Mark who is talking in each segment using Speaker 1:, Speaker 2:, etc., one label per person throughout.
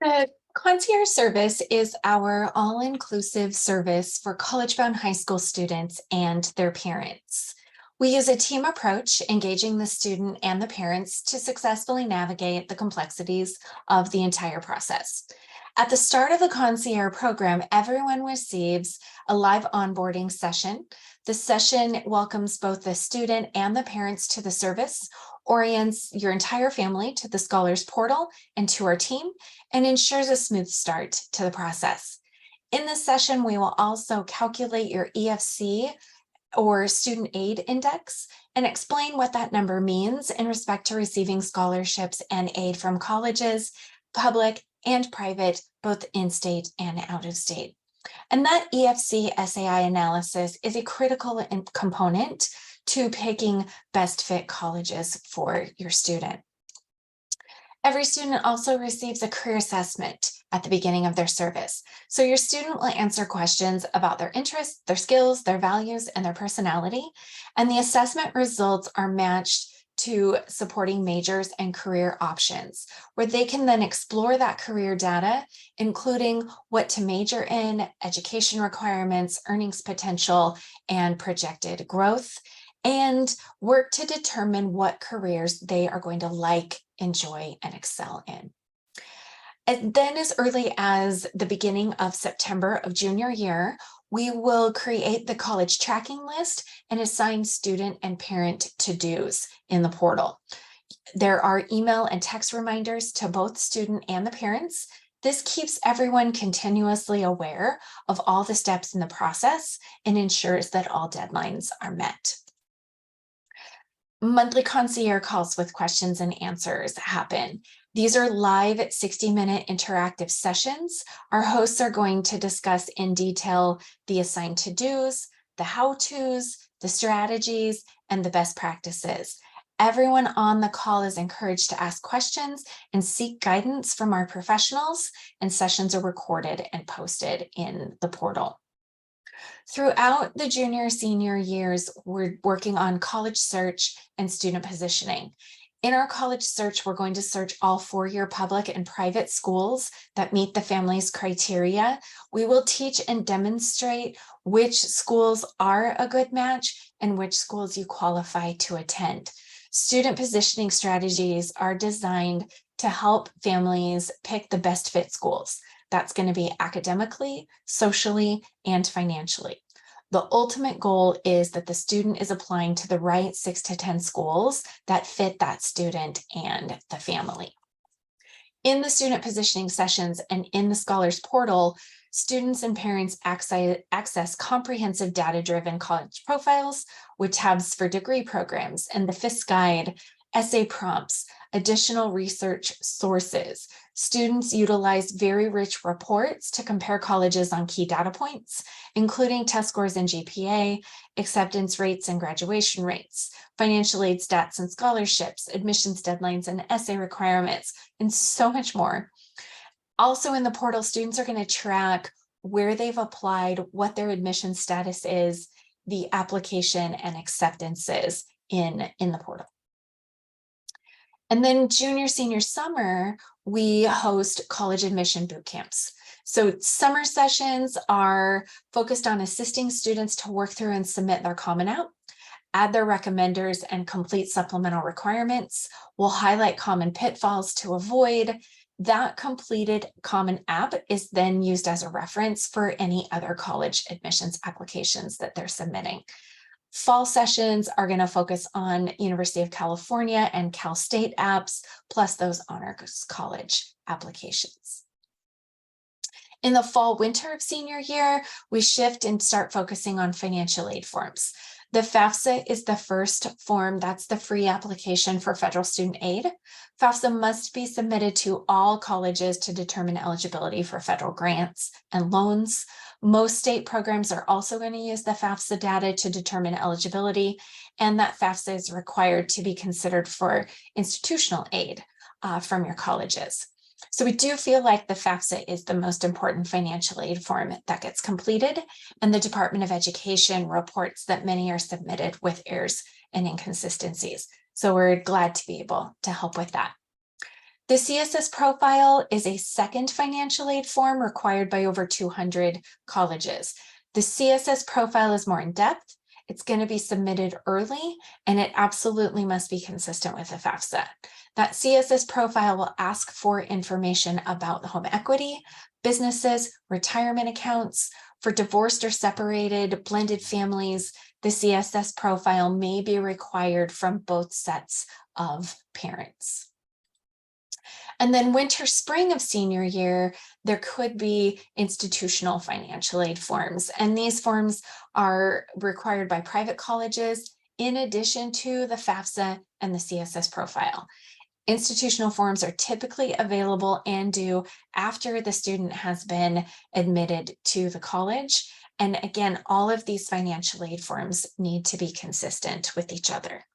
Speaker 1: The concierge service is our all-inclusive service for college-bound high school students and their parents. We use a team approach, engaging the student and the parents to successfully navigate the complexities of the entire process. At the start of the concierge program, everyone receives a live onboarding session. The session welcomes both the student and the parents to the service, orients your entire family to the scholars portal and to our team, and ensures a smooth start to the process. In this session, we will also calculate your EFC or student aid index and explain what that number means in respect to receiving scholarships and aid from colleges, public and private, both in-state and out-of-state. And that EFC SAI analysis is a critical component to picking best fit colleges for your student. Every student also receives a career assessment at the beginning of their service. So your student will answer questions about their interests, their skills, their values, and their personality. And the assessment results are matched to supporting majors and career options, where they can then explore that career data, including what to major in, education requirements, earnings potential, and projected growth, and work to determine what careers they are going to like, enjoy, and excel in. And then as early as the beginning of September of junior year, we will create the college tracking list and assign student and parent to-dos in the portal. There are email and text reminders to both student and the parents. This keeps everyone continuously aware of all the steps in the process and ensures that all deadlines are met. Monthly concierge calls with questions and answers happen. These are live 60-minute interactive sessions. Our hosts are going to discuss in detail the assigned to-dos, the how-tos, the strategies, and the best practices. Everyone on the call is encouraged to ask questions and seek guidance from our professionals, and sessions are recorded and posted in the portal. Throughout the junior-senior years, we're working on college search and student positioning. In our college search, we're going to search all four-year public and private schools that meet the family's criteria. We will teach and demonstrate which schools are a good match and which schools you qualify to attend. Student positioning strategies are designed to help families pick the best fit schools. That's going to be academically, socially, and financially. The ultimate goal is that the student is applying to the right 6 to 10 schools that fit that student and the family. In the student positioning sessions and in the Scholars Portal, students and parents access comprehensive data-driven college profiles with tabs for degree programs and the FIS guide, essay prompts, additional research sources. Students utilize very rich reports to compare colleges on key data points, including test scores and GPA, acceptance rates and graduation rates, financial aid stats and scholarships, admissions deadlines and essay requirements, and so much more. Also in the portal, students are going to track where they've applied, what their admission status is, the application and acceptances in the portal. And then junior, senior summer, we host college admission boot camps. So summer sessions are focused on assisting students to work through and submit their Common App, add their recommenders, and complete supplemental requirements. We'll highlight common pitfalls to avoid. That completed Common App is then used as a reference for any other college admissions applications that they're submitting. Fall sessions are going to focus on University of California and Cal State apps, plus those honors college applications. In the fall winter of senior year, we shift and start focusing on financial aid forms. The FAFSA is the first form. That's the free application for federal student aid. FAFSA must be submitted to all colleges to determine eligibility for federal grants and loans. Most state programs are also going to use the FAFSA data to determine eligibility, and that FAFSA is required to be considered for institutional aid from your colleges. So we do feel like the FAFSA is the most important financial aid form that gets completed, and the Department of Education reports that many are submitted with errors and inconsistencies. So we're glad to be able to help with that. The CSS profile is a second financial aid form required by over 200 colleges. The CSS profile is more in depth. It's going to be submitted early, and it absolutely must be consistent with the FAFSA. That CSS profile will ask for information about home equity, businesses, retirement accounts. For divorced or separated blended families, the CSS profile may be required from both sets of parents. And then winter, spring of senior year, there could be institutional financial aid forms. And these forms are required by private colleges in addition to the FAFSA and the CSS profile. Institutional forms are typically available and due after the student has been admitted to the college. And again, all of these financial aid forms need to be consistent with each other.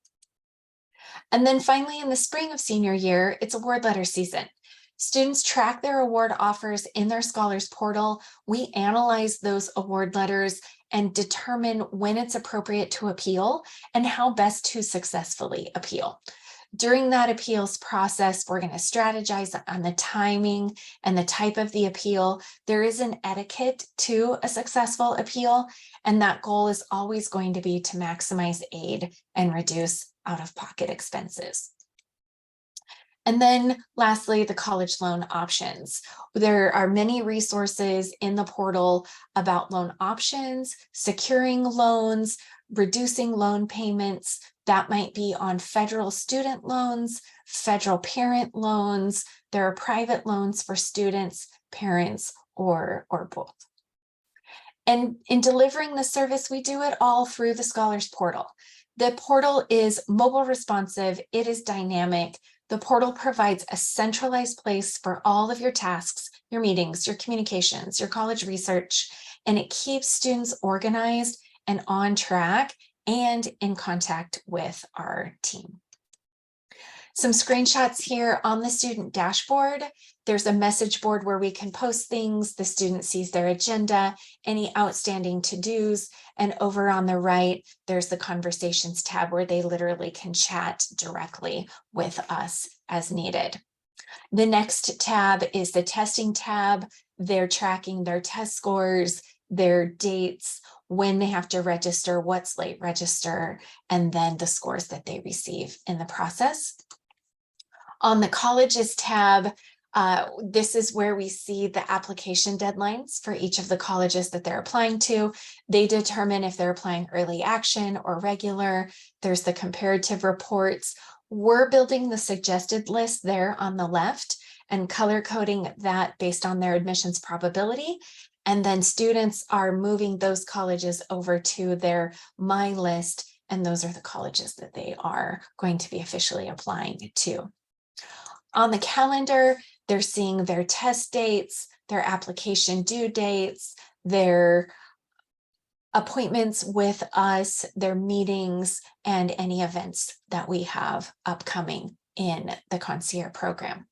Speaker 1: And then finally, in the spring of senior year, it's award letter season. Students track their award offers in their Scholars Portal. We analyze those award letters and determine when it's appropriate to appeal and how best to successfully appeal. During that appeals process, we're going to strategize on the timing and the type of the appeal. There is an etiquette to a successful appeal, and that goal is always going to be to maximize aid and reduce out-of-pocket expenses. And then lastly, the college loan options. There are many resources in the portal about loan options, securing loans, reducing loan payments. That might be on federal student loans, federal parent loans. There are private loans for students, parents, or both. And in delivering the service, we do it all through the Scholars Portal. The portal is mobile responsive, it is dynamic. The portal provides a centralized place for all of your tasks, your meetings, your communications, your college research, and it keeps students organized and on track and in contact with our team. Some screenshots here on the student dashboard. There's a message board where we can post things. The student sees their agenda, any outstanding to-dos, and over on the right, there's the conversations tab where they literally can chat directly with us as needed. The next tab is the testing tab. They're tracking their test scores, their dates, when they have to register, what's late register, and then the scores that they receive in the process. On the colleges tab, this is where we see the application deadlines for each of the colleges that they're applying to. They determine if they're applying early action or regular. There's the comparative reports. We're building the suggested list there on the left and color coding that based on their admissions probability. And then students are moving those colleges over to their My List, and those are the colleges that they are going to be officially applying to. On the calendar, they're seeing their test dates, their application due dates, their appointments with us, their meetings, and any events that we have upcoming in the Concierge program.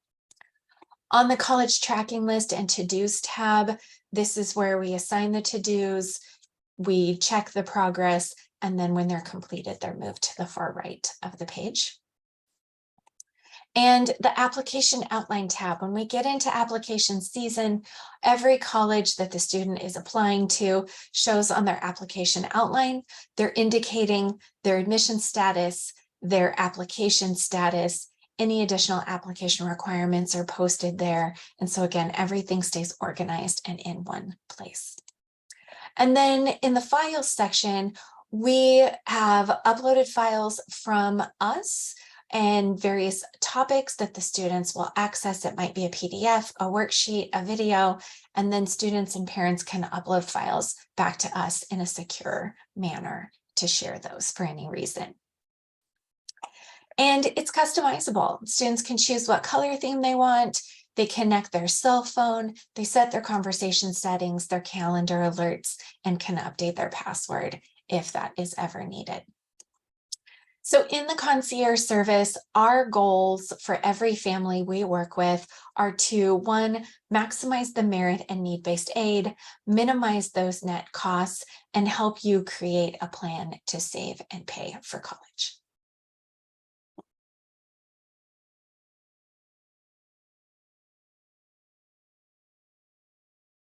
Speaker 1: On the college tracking list and to-dos tab, this is where we assign the to-dos, we check the progress, and then when they're completed, they're moved to the far right of the page. And the application outline tab, when we get into application season, every college that the student is applying to shows on their application outline, they're indicating their admission status, their application status, any additional application requirements are posted there. And so again, everything stays organized and in one place. And then in the files section, we have uploaded files from us and various topics that the students will access. It might be a PDF, a worksheet, a video, and then students and parents can upload files back to us in a secure manner to share those for any reason. And it's customizable. Students can choose what color theme they want. They connect their cell phone, they set their conversation settings, their calendar alerts, and can update their password if that is ever needed. So in the concierge service, our goals for every family we work with are to, one, maximize the merit and need-based aid, minimize those net costs, and help you create a plan to save and pay for college.